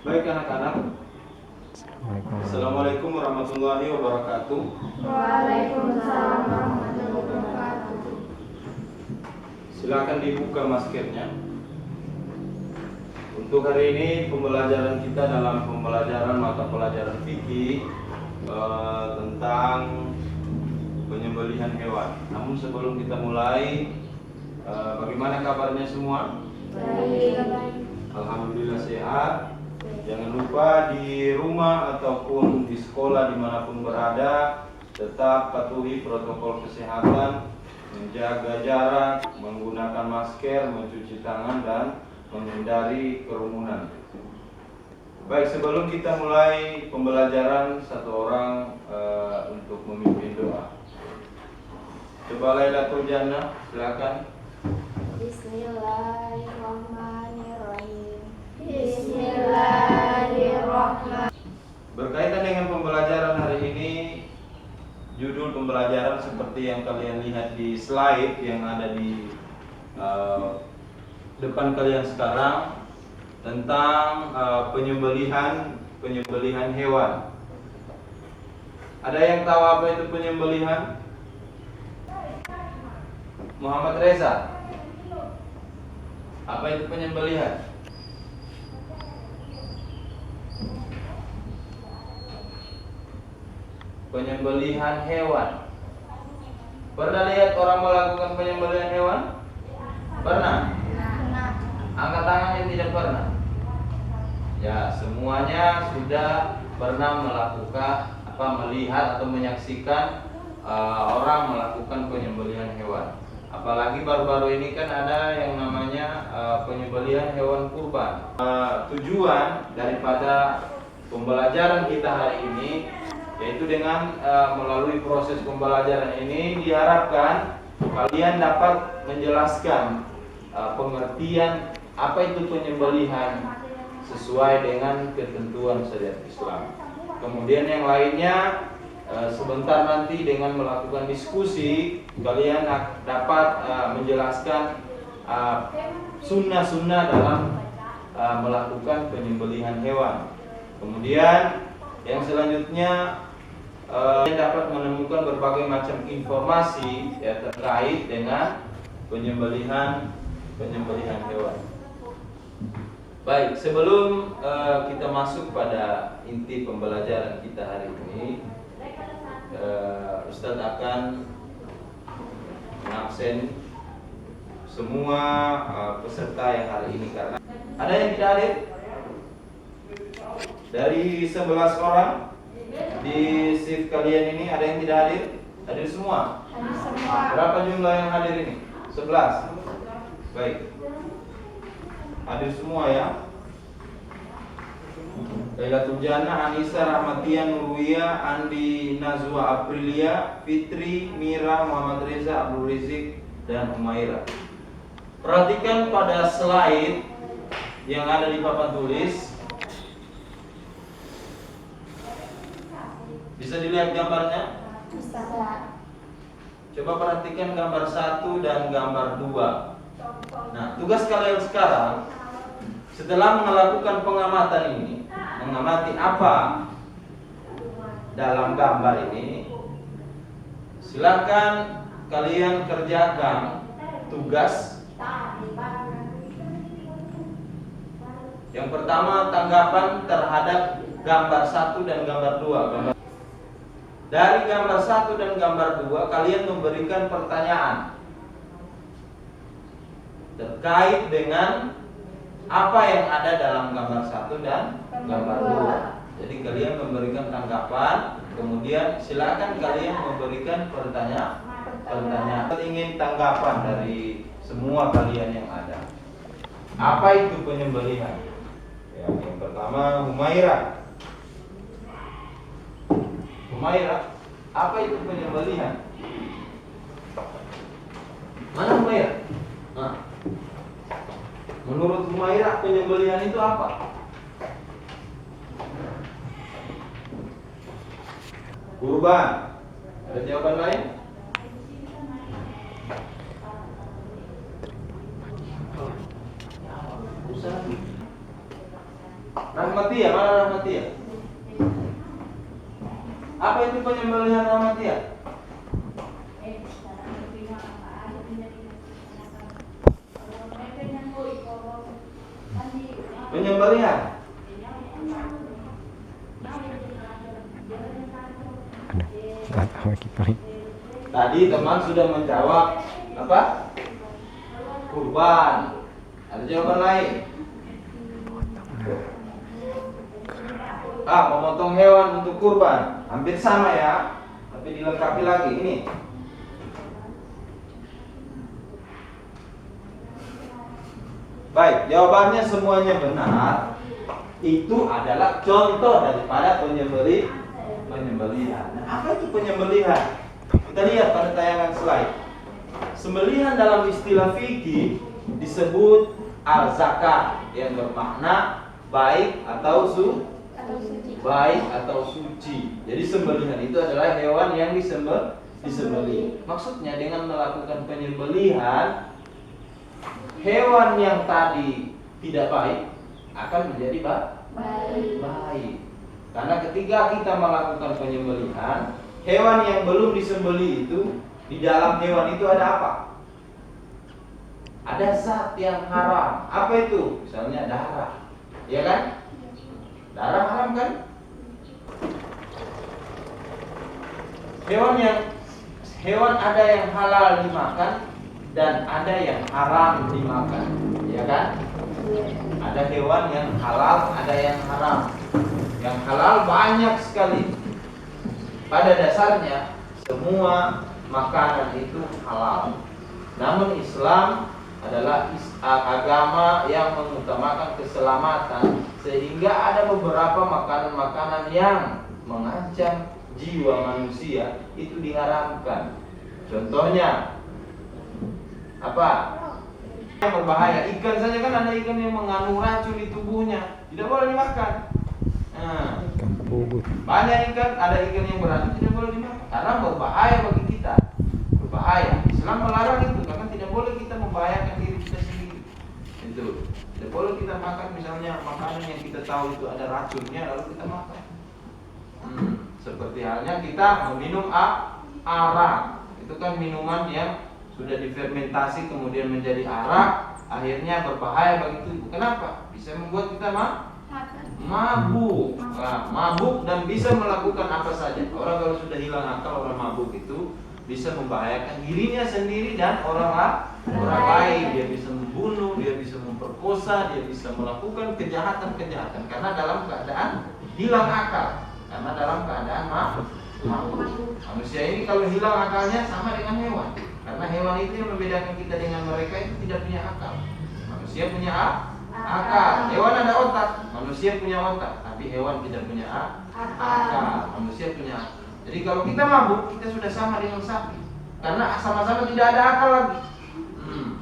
Baik anak-anak, Assalamualaikum warahmatullahi wabarakatuh. Waalaikumsalam warahmatullahi wabarakatuh. Silakan dibuka maskernya. Untuk hari ini pembelajaran kita dalam pembelajaran mata pelajaran fikih tentang penyembelihan hewan. Namun sebelum kita mulai, bagaimana kabarnya semua? Baik. Alhamdulillah sehat. Jangan lupa di rumah ataupun di sekolah dimanapun berada, tetap patuhi protokol kesehatan, menjaga jarak, menggunakan masker, mencuci tangan, dan menghindari kerumunan. Baik, sebelum kita mulai pembelajaran, satu orang untuk memimpin doa. Coba Lailatul Jannah, silakan. Bismillahirrahmanirrahim. Bismillahirrahmanirrahim. Berkaitan dengan pembelajaran hari ini, judul pembelajaran seperti yang kalian lihat di slide yang ada di depan kalian sekarang, tentang penyembelihan hewan. Ada yang tahu apa itu penyembelihan? Muhammad Reza, apa itu penyembelihan? Penyembelihan hewan. Pernah lihat orang melakukan penyembelihan hewan? Pernah? Angkat tangan yang tidak pernah. Ya, semuanya sudah pernah melihat atau menyaksikan orang melakukan penyembelihan hewan. Apalagi baru-baru ini kan ada yang namanya penyembelihan hewan kurban. Tujuan daripada pembelajaran kita hari ini, yaitu dengan melalui proses pembelajaran ini diharapkan kalian dapat menjelaskan pengertian apa itu penyembelihan sesuai dengan ketentuan syariat Islam. Kemudian yang lainnya, sebentar nanti dengan melakukan diskusi kalian dapat menjelaskan sunnah-sunnah dalam melakukan penyembelihan hewan. Kemudian yang selanjutnya dapat menemukan berbagai macam informasi ya, terkait dengan penyembelihan hewan. Baik, sebelum kita masuk pada inti pembelajaran kita hari ini, Ustadz akan mengabsen semua peserta yang hari ini karena ada yang tidak hadir. Dari 11 orang di shift kalian ini, ada yang tidak hadir? Hadir semua? Hadir semua. Berapa jumlah yang hadir ini? 11. Baik. Hadir semua ya. Lailatul Jannah, Anissa, Rahmatia, Nurwiyah, Andi, Nazwa, Aprilia, Fitri, Mira, Muhammad Reza, Abdul Rizik, dan Humaira. Perhatikan pada slide yang ada di papan tulis. Bisa dilihat gambarnya? Coba perhatikan gambar 1 dan gambar 2. Nah, tugas kalian sekarang setelah melakukan pengamatan ini, mengamati apa dalam gambar ini, silakan kalian kerjakan tugas. Yang pertama, tanggapan terhadap gambar 1 dan gambar 2. Dari gambar 1 dan gambar 2 kalian memberikan pertanyaan terkait dengan apa yang ada dalam gambar 1 dan gambar 2. Jadi kalian memberikan tanggapan, kemudian silakan kalian memberikan pertanyaan. Ingin tanggapan dari semua kalian yang ada. Apa itu penyembelihan? Ya, yang pertama, Humaira. Humaira, apa itu penyembelihan? Mana Humaira? Nah, menurut Humaira penyembelihan itu apa? Kurban. Ada jawaban lain? Rahmatia, mana Rahmatia? Apa itu penyembelihan Rahmatia? Penyembelihan. Tadi teman sudah menjawab apa? Kurban. Ada jawaban lain? Memotong hewan untuk kurban. Hampir sama ya, tapi dilengkapi lagi ini. Baik, jawabannya semuanya benar. Itu adalah contoh daripada penyembelihan. Nah, apa itu penyembelihan? Kita lihat pada tayangan slide. Sembelihan dalam istilah fikih disebut al-zakat, yang bermakna baik atau baik atau suci. Jadi sembelihan itu adalah hewan yang disembelih. Maksudnya dengan melakukan penyembelihan, hewan yang tadi tidak baik akan menjadi baik. Karena ketika kita melakukan penyembelihan, hewan yang belum disembelih itu, di dalam hewan itu ada apa? Ada zat yang haram. Apa itu? Misalnya darah. Ya kan? Darah haram kan? Hewan ada yang halal dimakan dan ada yang haram dimakan. Ya kan? Ada hewan yang halal, ada yang haram. Yang halal banyak sekali. Pada dasarnya semua makanan itu halal. Namun Islam adalah agama yang mengutamakan keselamatan, sehingga ada beberapa makanan-makanan yang mengancam jiwa manusia itu diharamkan. Contohnya apa? Yang berbahaya. Ikan saja kan ada ikan yang mengandung racun di tubuhnya, tidak boleh dimakan. Nah, banyak ikan, ada ikan yang beracun tidak boleh dimakan karena berbahaya bagi kita. Berbahaya. Islam melarang itu karena tidak boleh kita membahayakan diri kita sendiri. Itu tidak boleh kita makan misalnya makanan yang kita tahu itu ada racunnya lalu kita makan. Seperti halnya kita meminum arak. Itu kan minuman yang sudah difermentasi kemudian menjadi arak, akhirnya berbahaya bagi tubuh. Kenapa? Bisa membuat kita mabuk. Mabuk dan bisa melakukan apa saja. Orang kalau sudah hilang akal, orang mabuk itu bisa membahayakan dirinya sendiri dan orang lain. Dia bisa membunuh, dia bisa memperkosa, dia bisa melakukan kejahatan-kejahatan karena dalam keadaan hilang akal. Karena dalam keadaan mabuk. Manusia ini kalau hilang akalnya sama dengan hewan. Karena hewan itu yang membedakan kita dengan mereka itu tidak punya akal. Manusia punya akal. Hewan ada otak, manusia punya otak, tapi hewan tidak punya akal. Manusia punya akal. Jadi kalau kita mabuk, kita sudah sama dengan sapi. Karena sama-sama tidak ada akal lagi.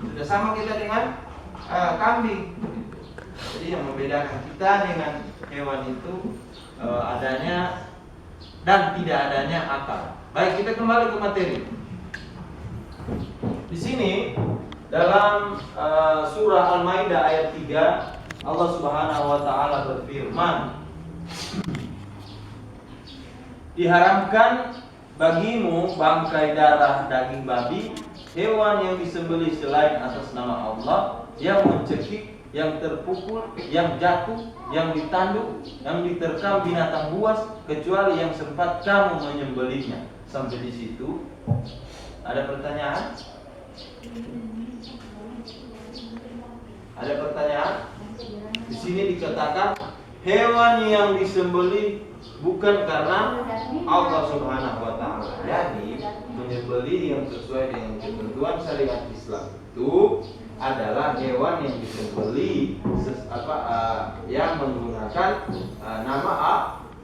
Sudah sama kita dengan kambing. Jadi yang membedakan kita dengan hewan itu adanya dan tidak adanya akal. Baik, kita kembali ke materi. Di sini dalam surah Al-Maidah ayat 3 Allah Subhanahu wa taala berfirman, diharamkan bagimu bangkai darah daging babi, hewan yang disembelih selain atas nama Allah, yang mencekik, yang terpukul, yang jatuh, yang ditanduk, yang diterkam binatang buas, kecuali yang sempat kamu menyembelihnya. Sampai di situ ada pertanyaan? Ada pertanyaan? Di sini dikatakan hewan yang disembelih bukan karena Allah Subhanahu wa taala. Jadi menyembelih yang sesuai dengan ketentuan syariat Islam itu adalah hewan yang disembelih yang menggunakan nama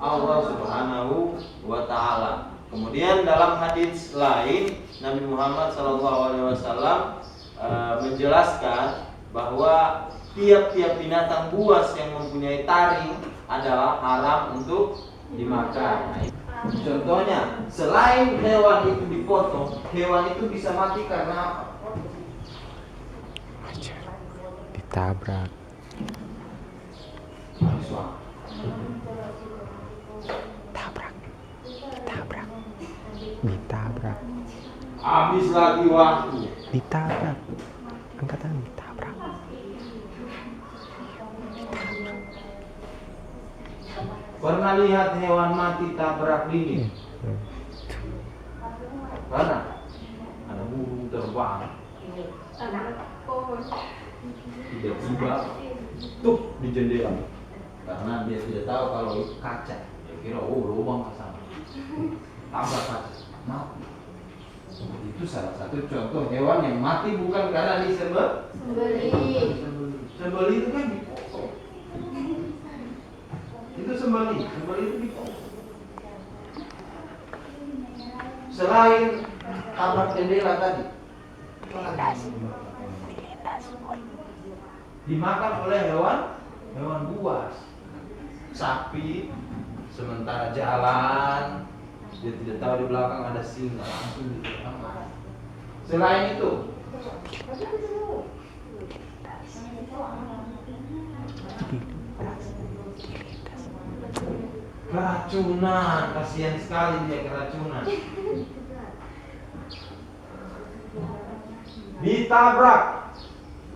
Allah Subhanahu wa taala. Kemudian dalam hadis lain Nabi Muhammad SAW menjelaskan bahwa tiap-tiap binatang buas yang mempunyai taring adalah haram untuk dimakan. Contohnya, selain hewan itu dipotong, hewan itu bisa mati karena apa? Ditabrak. Tabrak. Tabrak. Ditabrak. Habis lagi waktu. Ditabrak. Angkatan ditabrak. Pernah lihat hewan mati tabrak dinding? Pernah? Ada burung terbang. Tiba-tiba tuh di jendela. Karena dia tidak tahu kalau itu kaca. Dia kira lubang ke sana. Tabrak kaca. Mati. Itu salah satu contoh hewan yang mati bukan karena disembelih. Sembelih itu kan dipotong. Itu sembelih itu dipotong. Selain tabrak jendela tadi, dimakan oleh hewan buas. Sapi sementara jalan, dia tidak tahu di belakang ada singa, langsung ditangkap. Selain itu, keracunan, kasihan sekali dia keracunan. Ditabrak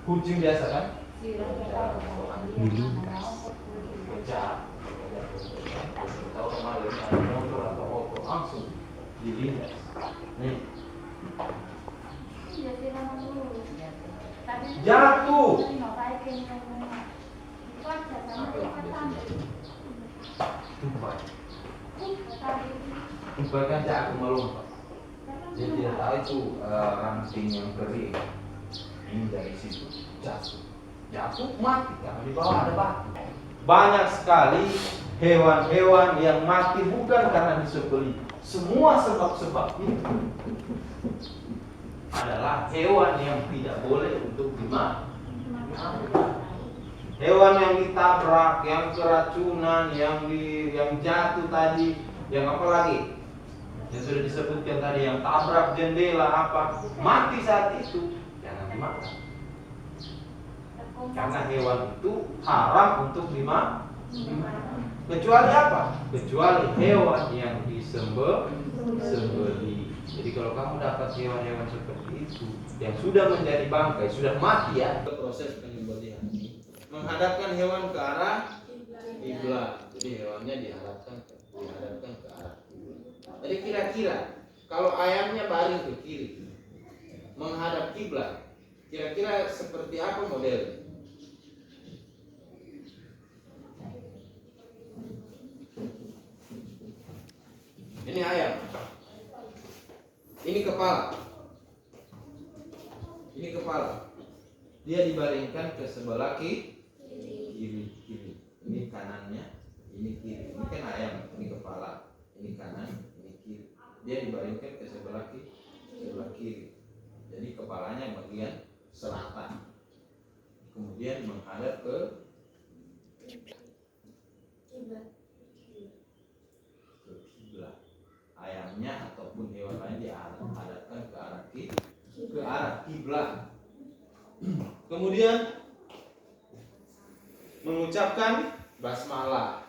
kucing biasa kan? Dilindas. Tahu kemarin ada motor atau motor langsung dilindas. Nih. Jatuh. Tupai kan jatuh melompat. Dia tidak tahu itu ranting yang kering. Ini dari situ jatuh mati karena di bawah ada batu. Banyak sekali hewan-hewan yang mati bukan karena disembelih. Semua sebab-sebab itu adalah hewan yang tidak boleh untuk dimakan. Hewan yang ditabrak, yang keracunan, yang jatuh tadi, yang apa lagi? Yang sudah disebutkan tadi, yang tabrak jendela apa, mati saat itu, jangan dimakan. Karena hewan itu haram untuk dimakan. Kecuali apa? Kecuali hewan yang disembelih. Jadi kalau kamu dapat hewan-hewan seperti itu yang sudah menjadi bangkai, sudah mati ya, proses penyembelihan menghadapkan hewan ke arah kiblat. Jadi hewannya dihadapkan ke arah kiblat. Jadi kira-kira kalau ayamnya baring ke kiri menghadap kiblat, kira-kira seperti apa modelnya? Ini ayam. Ini kepala. Ini kepala. Dia dibaringkan ke sebelah kiri. Ini kanannya, ini kiri. Ini kan ayam, ini kepala, ini kanan, ini kiri. Dia dibaringkan ke sebelah kiri. Jadi kepalanya bagian selatan. Kemudian menghadap ke kiblat. Ayamnya ataupun hewan lain dihadapkan ke arah kiblat. Kemudian mengucapkan basmalah.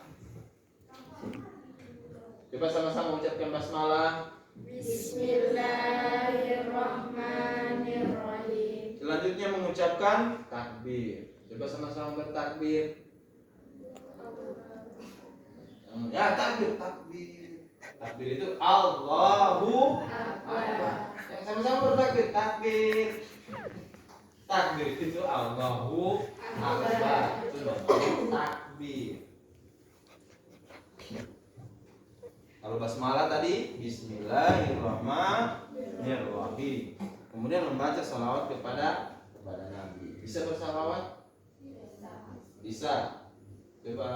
Coba sama-sama mengucapkan basmalah. Bismillahirrahmanirrahim. Selanjutnya mengucapkan takbir. Coba sama-sama bertakbir. Ya, takbir. Takbir itu Allahu Akbar. Yang sama-sama bertakbir. Takbir itu Allahu Akbar. Itu takbir. Kalau basmalah tadi Bismillahirrahmanirrahim. Kemudian membaca salawat kepada Nabi. Bisa bersalawat? Bisa. Coba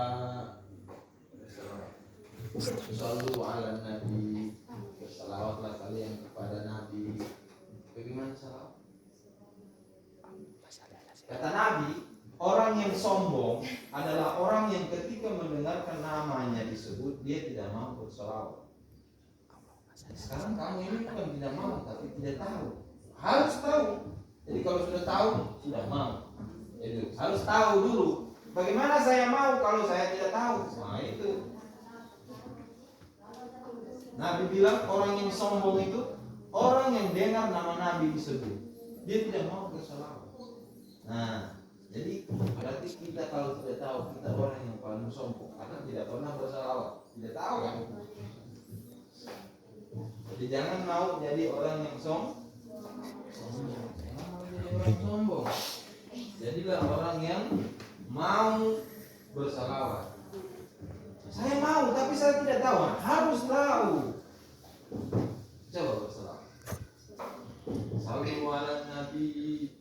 Sallu ala Nabi. Bersalawatlah kalian kepada Nabi. Bagaimana salawat? Kata Nabi, orang yang sombong adalah orang yang ketika mendengarkan namanya disebut dia tidak mau bersalawat. Sekarang kamu ini bukan tidak mau, tapi tidak tahu. Harus tahu. Jadi kalau sudah tahu, sudah mau. Jadi harus tahu dulu Bagaimana saya mau kalau saya tidak tahu? Nah itu. Nabi bilang orang yang sombong itu orang yang dengar nama Nabi disebut, dia tidak mau bersalawat. Nah, jadi berarti kita kalau tidak tahu kita orang yang paling sombong karena tidak pernah bersalawat, tidak tahu kan? Jadi jangan mau jadi orang yang sombong. Jadilah orang yang mau bersalawat. Saya mau, tapi saya tidak tahu. Harus tahu. Coba bersalawat. Sallu ala Nabi.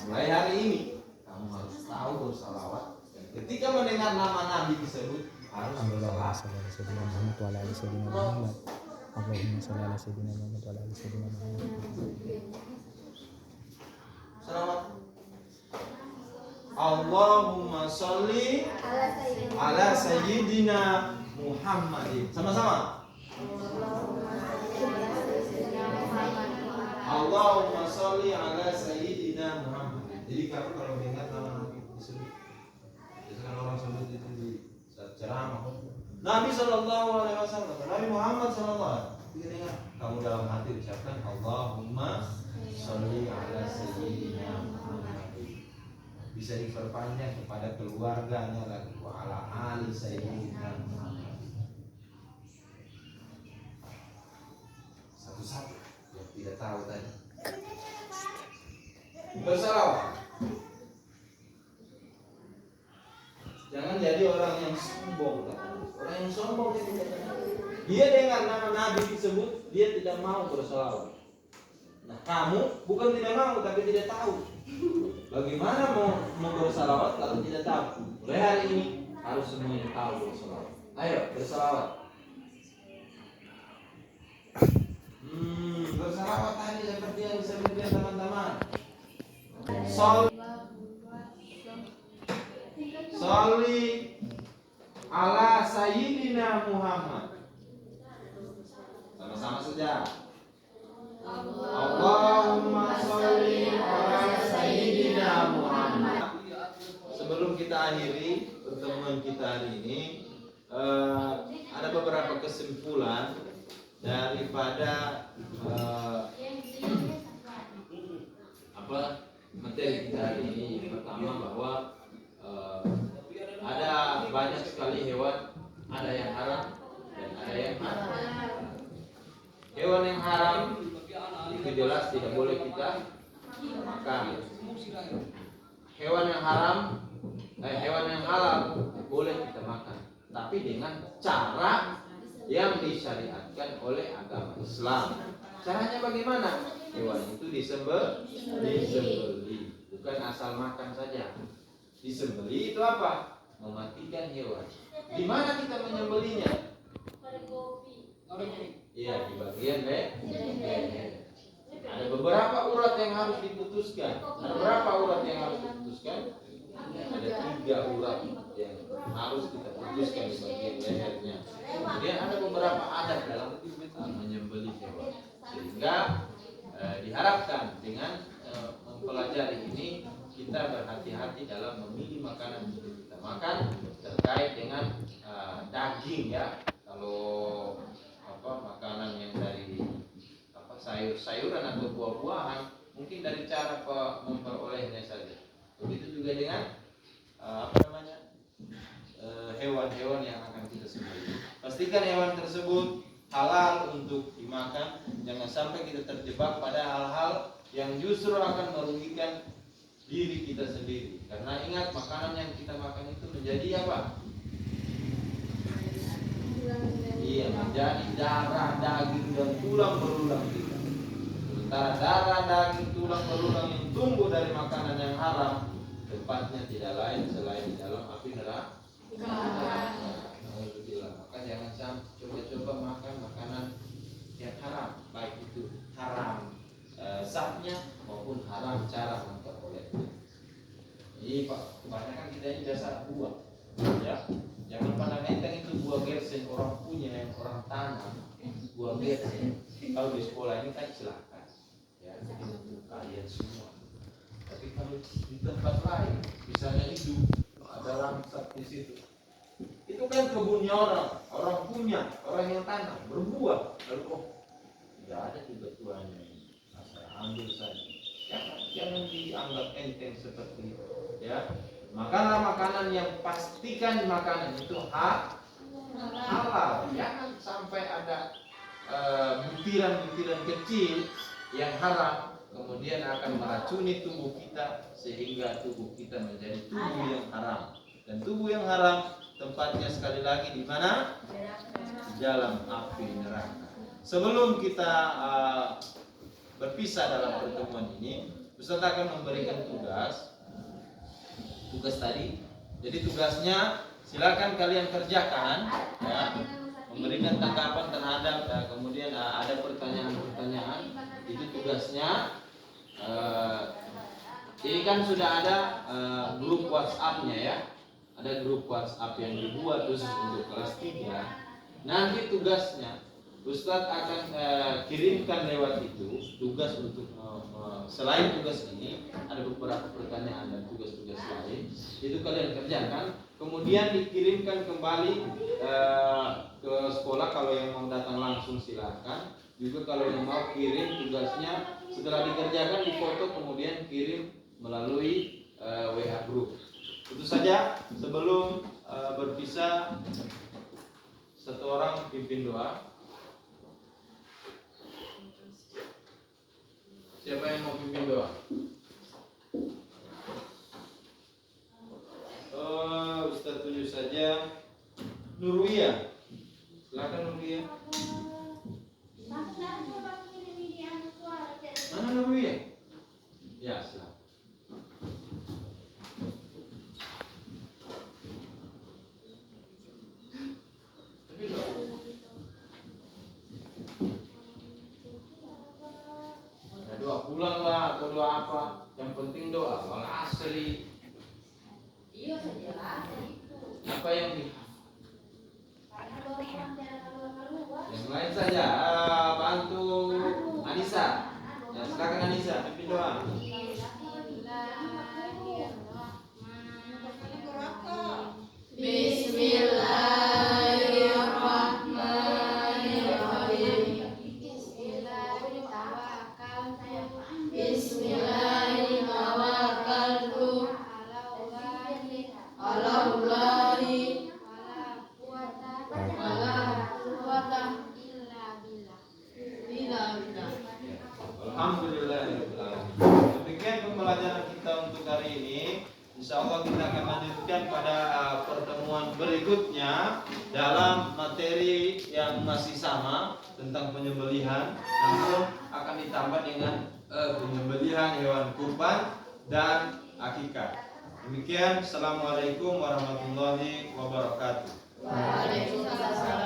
Mulai hari ini kamu harus tahu bersalawat. Dan ketika mendengar nama Nabi disebut harus bersalawat. Allahumma shalli ala sayyidina Muhammad wa ala ali sayyidina Muhammad. Salawat. Allahumma sholli ala sayyidina Muhammadin. Sama-sama. Allahumma sholli ala sayyidina Muhammadin. Jadi kamu kalau mengingat nama Nabi disebut, biasanya orang sebut itu di saat ceramah. Nabi Shallallahu Alaihi Wasallam, Nabi Muhammad Shallallahu Alaihi Wasallam. Kamu dalam hati ucapkan Allahumma sholli ala sayyidina Muhammadin. Bisa diperpanjang kepada keluarganya lagi, wa ala ali sayyidina Muhammad. Satu-satu yang tidak tahu tadi. Bersalawat. Jangan jadi orang yang sombong. Orang yang sombong itu dia dengar nama Nabi disebut, dia tidak mau bersalawat. Nah, kamu bukan tidak mau tapi tidak tahu. Bagaimana mau bersalawat kalau tidak tahu? Mulai hari ini harus semuanya tahu bersalawat. Ayo bersalawat. Bersalawat tadi seperti yang disebutkan teman-teman. Sholli ala sayyidina Muhammad. Sama-sama saja. Allahumma sholli ala sayyidina Muhammad. Sebelum kita akhiri pertemuan kita hari ini, ada beberapa kesimpulan daripada materi kita hari ini. Pertama bahwa ada banyak sekali hewan, ada yang haram dan ada yang halal. Hewan yang haram itu jelas tidak boleh kita makan. Hewan yang haram, hewan yang halal boleh kita makan, tapi dengan cara yang disyariatkan oleh agama Islam. Caranya bagaimana? Hewan itu disembelih, bukan asal makan saja. Disembelih itu apa? Mematikan hewan. Di mana kita menyembelihnya? Iya, di bagian leher. Ada beberapa urat yang harus diputuskan. Ada berapa urat yang harus diputuskan? Ada 3 urat yang harus kita putuskan di bagian lehernya. Kemudian ada beberapa adat dalam menyembelih hewan. Sehingga diharapkan dengan mempelajari ini kita berhati-hati dalam memilih makanan yang kita makan terkait dengan daging ya. Kalau makanan yang dari sayur-sayuran atau buah-buahan mungkin dari cara memperolehnya saja. Begitu juga dengan hewan-hewan yang akan kita sembelih. Pastikan hewan tersebut halal untuk dimakan. Jangan sampai kita terjebak pada hal-hal yang justru akan merugikan diri kita sendiri. Karena ingat, makanan yang kita makan itu menjadi apa? Iya, menjadi darah, daging dan tulang belulang kita. Sementara darah, daging, tulang belulang yang tumbuh dari makanan yang haram, tempatnya tidak lain selain di dalam api neraka. Maka jangan sampai coba-coba makan makanan yang haram, baik itu haram sahnya maupun haram cara memperolehnya. Jadi kebanyakan kita ini dasar buah, ya. Jangan pandang enteng itu buah gerseng orang punya, yang orang tanam buah gerseng. Kalau di sekolah ini kan silakan, ya. kalian semua. Tapi kalau di tempat lain, misalnya hidup ada langsat di situ, itu kan kebunnya orang punya, orang yang tanam, berbuah. Lalu kok tidak ada juga tuannya, saya ambil saja. Jangan dianggap enteng seperti itu. Ya, makanlah makanan yang pastikan makanan itu halal. Jangan sampai ada butiran-butiran kecil yang haram, kemudian akan meracuni tubuh kita sehingga tubuh kita menjadi tubuh yang haram. Dan tubuh yang haram tempatnya sekali lagi di mana? Di dalam api neraka. Sebelum kita berpisah dalam pertemuan ini, Ustaz akan memberikan tugas tadi. Jadi tugasnya silakan kalian kerjakan, ya, memberikan tanggapan terhadap, kemudian ada pertanyaan-pertanyaan. Itu tugasnya. Ini kan sudah ada grup WhatsApp-nya ya. Ada grup WhatsApp yang dibuat khusus untuk kelas 3. Nanti tugasnya Ustadz akan kirimkan lewat itu tugas untuk selain tugas ini ada beberapa pertanyaan dan tugas-tugas lain. Itu kalian kerjakan, kemudian dikirimkan kembali ke sekolah. Kalau yang mau datang langsung silakan. Juga kalau yang mau kirim tugasnya setelah dikerjakan difoto kemudian kirim melalui WA group. Itu saja. Sebelum berpisah, satu orang pimpin doa. Siapa yang mau pimpin doa? Ustaz tunjuk saja. Nurwiyah, silakan Nurwiyah. Mana Nurwiyah? Ya, silakan. Doa pulang lah atau doa apa, yang penting doa wal asri. Apa yang yang lain saja, bantu Anissa. Ya, silakan Anissa pimpin doa. Alhamdulillahirobbilalamin. Demikian pembelajaran kita untuk hari ini. Insya Allah kita akan lanjutkan pada pertemuan berikutnya dalam materi yang masih sama tentang penyembelihan, namun akan ditambah dengan penyembelihan hewan kurban dan akikah. Demikian. Assalamualaikum warahmatullahi wabarakatuh. Waalaikumsalam.